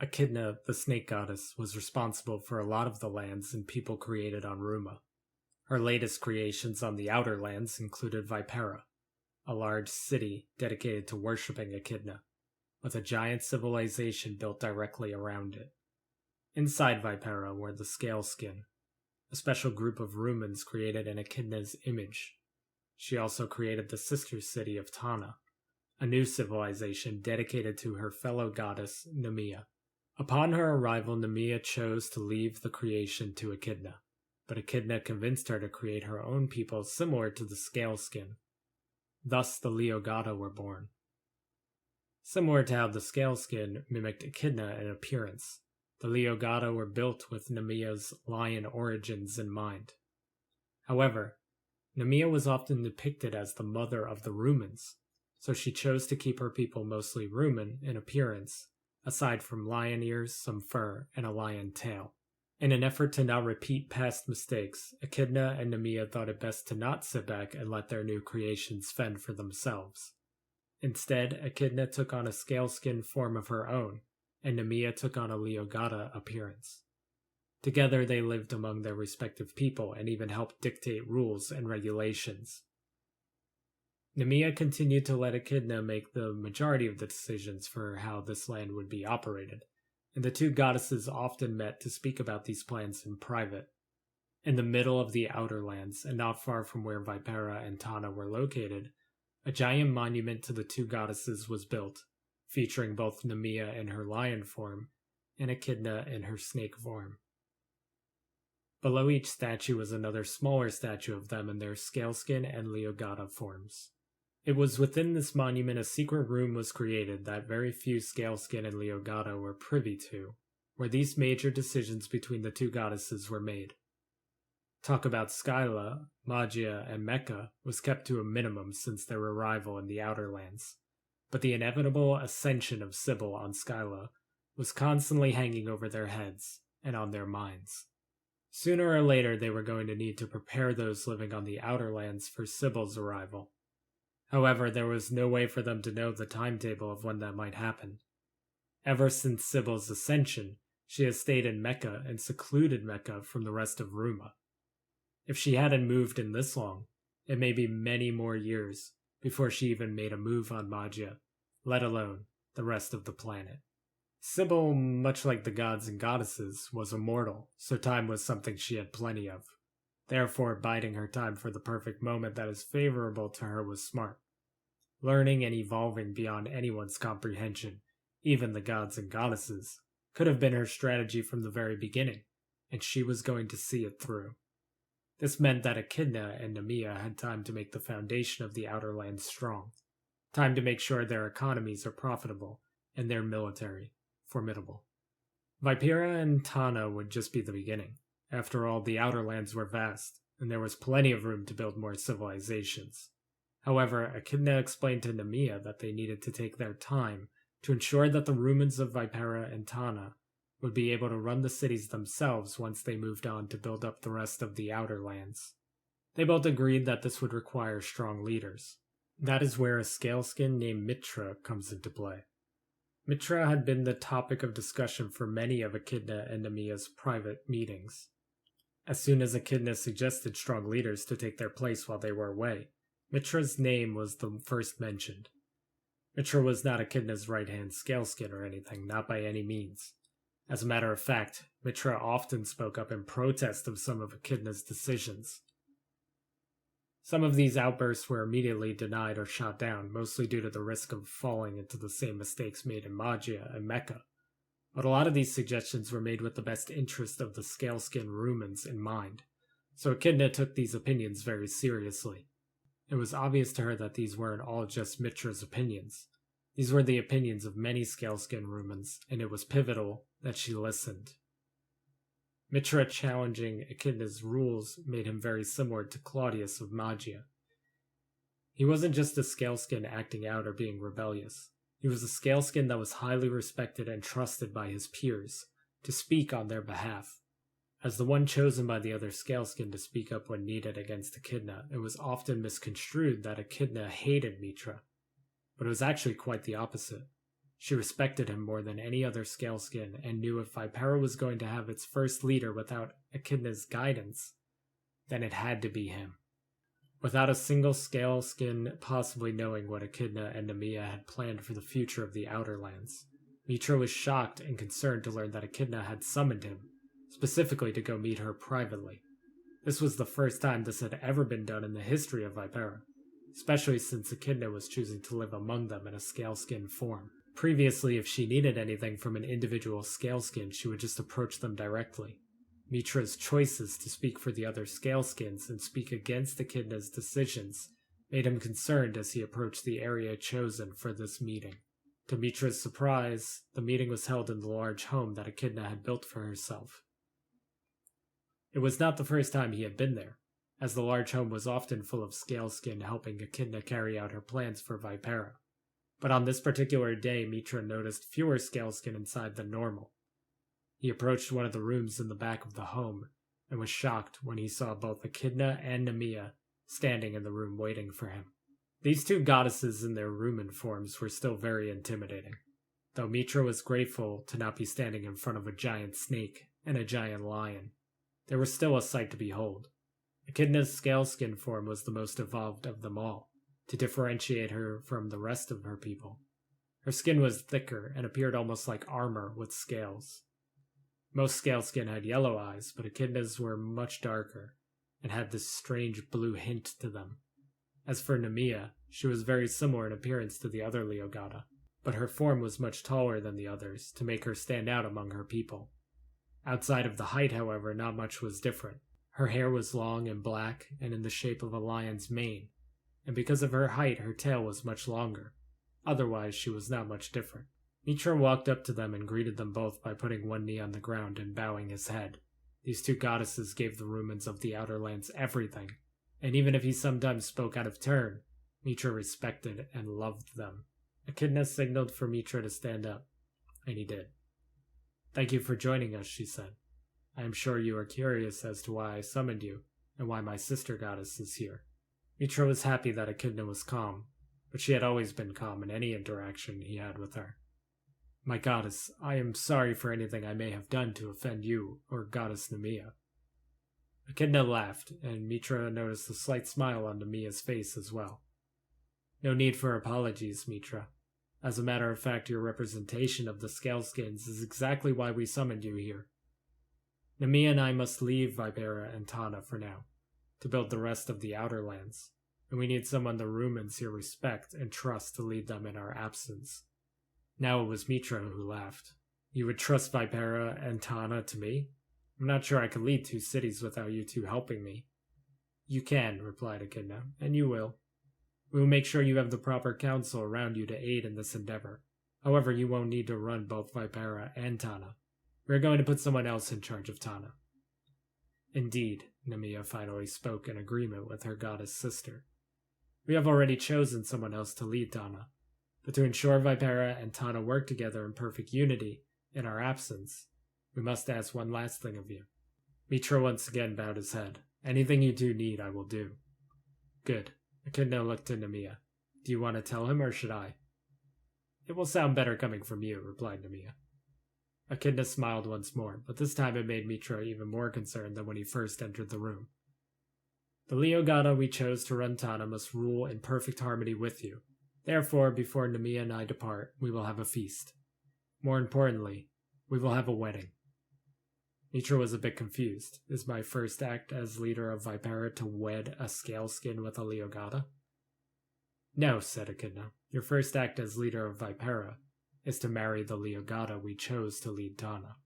Echidna, the snake goddess, was responsible for a lot of the lands and people created on Ruma. Her latest creations on the Outer Lands included Vipera, a large city dedicated to worshipping Echidna, with a giant civilization built directly around it. Inside Vipera were the Scaleskin, a special group of Rumans created in Echidna's image. She also created the sister city of Tana, a new civilization dedicated to her fellow goddess Nemea. Upon her arrival, Nemea chose to leave the creation to Echidna, but Echidna convinced her to create her own people similar to the Scaleskin. Thus the Leogata were born. Similar to how the Scaleskin mimicked Echidna in appearance, the Leogata were built with Nemea's lion origins in mind. However, Nemea was often depicted as the mother of the Rumans, so she chose to keep her people mostly Ruman in appearance, aside from lion ears, some fur, and a lion tail. In an effort to not repeat past mistakes, Echidna and Nemea thought it best to not sit back and let their new creations fend for themselves. Instead, Echidna took on a scaleskin form of her own, and Nemea took on a Leogata appearance. Together they lived among their respective people and even helped dictate rules and regulations. Nemea continued to let Echidna make the majority of the decisions for how this land would be operated, and the two goddesses often met to speak about these plans in private. In the middle of the Outer Lands, and not far from where Vipera and Tana were located, a giant monument to the two goddesses was built, featuring both Nemea in her lion form and Echidna in her snake form. Below each statue was another smaller statue of them in their scaleskin and Leogata forms. It was within this monument a secret room was created that very few scaleskin and Leogata were privy to, where these major decisions between the two goddesses were made. Talk about Skyla, Magia, and Mecca was kept to a minimum since their arrival in the Outer Lands, but the inevitable ascension of Sybil on Skyla was constantly hanging over their heads and on their minds. Sooner or later they were going to need to prepare those living on the Outer Lands for Sybil's arrival. However, there was no way for them to know the timetable of when that might happen. Ever since Sybil's ascension, she has stayed in Mecca and secluded Mecca from the rest of Ruma. If she hadn't moved in this long, it may be many more years before she even made a move on Magia, let alone the rest of the planet. Sybil, much like the gods and goddesses, was immortal, so time was something she had plenty of. Therefore, biding her time for the perfect moment that is favorable to her was smart. Learning and evolving beyond anyone's comprehension, even the gods and goddesses, could have been her strategy from the very beginning, and she was going to see it through. This meant that Echidna and Nemea had time to make the foundation of the Outer Lands strong, time to make sure their economies are profitable, and their military formidable. Vipera and Tana would just be the beginning. After all, the Outer Lands were vast, and there was plenty of room to build more civilizations. However, Echidna explained to Nemea that they needed to take their time to ensure that the Rumans of Vipera and Tana would be able to run the cities themselves once they moved on to build up the rest of the Outer Lands. They both agreed that this would require strong leaders. That is where a scaleskin named Mitra comes into play. Mitra had been the topic of discussion for many of Echidna and Nemea's private meetings. As soon as Echidna suggested strong leaders to take their place while they were away, Mitra's name was the first mentioned. Mitra was not Echidna's right-hand scaleskin or anything, not by any means. As a matter of fact, Mitra often spoke up in protest of some of Echidna's decisions. Some of these outbursts were immediately denied or shot down, mostly due to the risk of falling into the same mistakes made in Magia and Mecca. But a lot of these suggestions were made with the best interest of the scaleskin Rumans in mind, so Echidna took these opinions very seriously. It was obvious to her that these weren't all just Mitra's opinions. These were the opinions of many scaleskin Rumans, and it was pivotal that she listened. Mitra challenging Echidna's rules made him very similar to Claudius of Magia. He wasn't just a scaleskin acting out or being rebellious. He was a scaleskin that was highly respected and trusted by his peers to speak on their behalf. As the one chosen by the other scaleskin to speak up when needed against Echidna, it was often misconstrued that Echidna hated Mitra, but it was actually quite the opposite. She respected him more than any other scaleskin and knew if Vipera was going to have its first leader without Echidna's guidance, then it had to be him. Without a single scaleskin possibly knowing what Echidna and Nemea had planned for the future of the Outer Lands, Mitra was shocked and concerned to learn that Echidna had summoned him, specifically to go meet her privately. This was the first time this had ever been done in the history of Vipera, especially since Echidna was choosing to live among them in a scaleskin form. Previously, if she needed anything from an individual scaleskin, she would just approach them directly. Mitra's choices to speak for the other scaleskins and speak against Echidna's decisions made him concerned as he approached the area chosen for this meeting. To Mitra's surprise, the meeting was held in the large home that Echidna had built for herself. It was not the first time he had been there, as the large home was often full of scaleskin helping Echidna carry out her plans for Vipera. But on this particular day, Mitra noticed fewer scaleskin inside than normal. He approached one of the rooms in the back of the home, and was shocked when he saw both Echidna and Nemea standing in the room waiting for him. These two goddesses in their rumen forms were still very intimidating, though Mitra was grateful to not be standing in front of a giant snake and a giant lion. They were still a sight to behold. Echidna's scaleskin form was the most evolved of them all, to differentiate her from the rest of her people. Her skin was thicker and appeared almost like armor with scales. Most scaleskin had yellow eyes, but Echidna's were much darker and had this strange blue hint to them. As for Nemea, she was very similar in appearance to the other Leogata, but her form was much taller than the others to make her stand out among her people. Outside of the height, however, not much was different. Her hair was long and black and in the shape of a lion's mane, and because of her height, her tail was much longer. Otherwise, she was not much different. Mitra walked up to them and greeted them both by putting one knee on the ground and bowing his head. These two goddesses gave the Rumans of the Outer Lands everything, and even if he sometimes spoke out of turn, Mitra respected and loved them. Echidna signaled for Mitra to stand up, and he did. "Thank you for joining us," she said. "I am sure you are curious as to why I summoned you, and why my sister goddess is here." Mitra was happy that Echidna was calm, but she had always been calm in any interaction he had with her. "My goddess, I am sorry for anything I may have done to offend you or goddess Nemea." Echidna laughed, and Mitra noticed a slight smile on Nemea's face as well. "No need for apologies, Mitra. As a matter of fact, your representation of the scaleskins is exactly why we summoned you here. Nemea and I must leave Vipera and Tana for now, to build the rest of the Outer Lands, and we need someone the Rumans here respect and trust to lead them in our absence." Now it was Mitra who laughed. "You would trust Vipera and Tana to me? I'm not sure I could lead two cities without you two helping me." "You can," replied Echidna, "and you will. We will make sure you have the proper counsel around you to aid in this endeavor. However, you won't need to run both Vipera and Tana. We are going to put someone else in charge of Tana." "Indeed," Nemea finally spoke in agreement with her goddess sister. "We have already chosen someone else to lead Tana, but to ensure Vipera and Tana work together in perfect unity in our absence, we must ask one last thing of you." Mitra once again bowed his head. "Anything you do need, I will do." "Good." Echidna looked to Nemea. "Do you want to tell him, or should I?" "It will sound better coming from you," replied Nemea. Echidna smiled once more, but this time it made Mitra even more concerned than when he first entered the room. "The Leogata we chose to run Tana must rule in perfect harmony with you. Therefore, before Nemea and I depart, we will have a feast. More importantly, we will have a wedding." Mitra was a bit confused. Is my first act as leader of Vipera to wed a scaleskin with a Leogata? "No," said Echidna. "Your first act as leader of Vipera is to marry the Leogata we chose to lead Tana."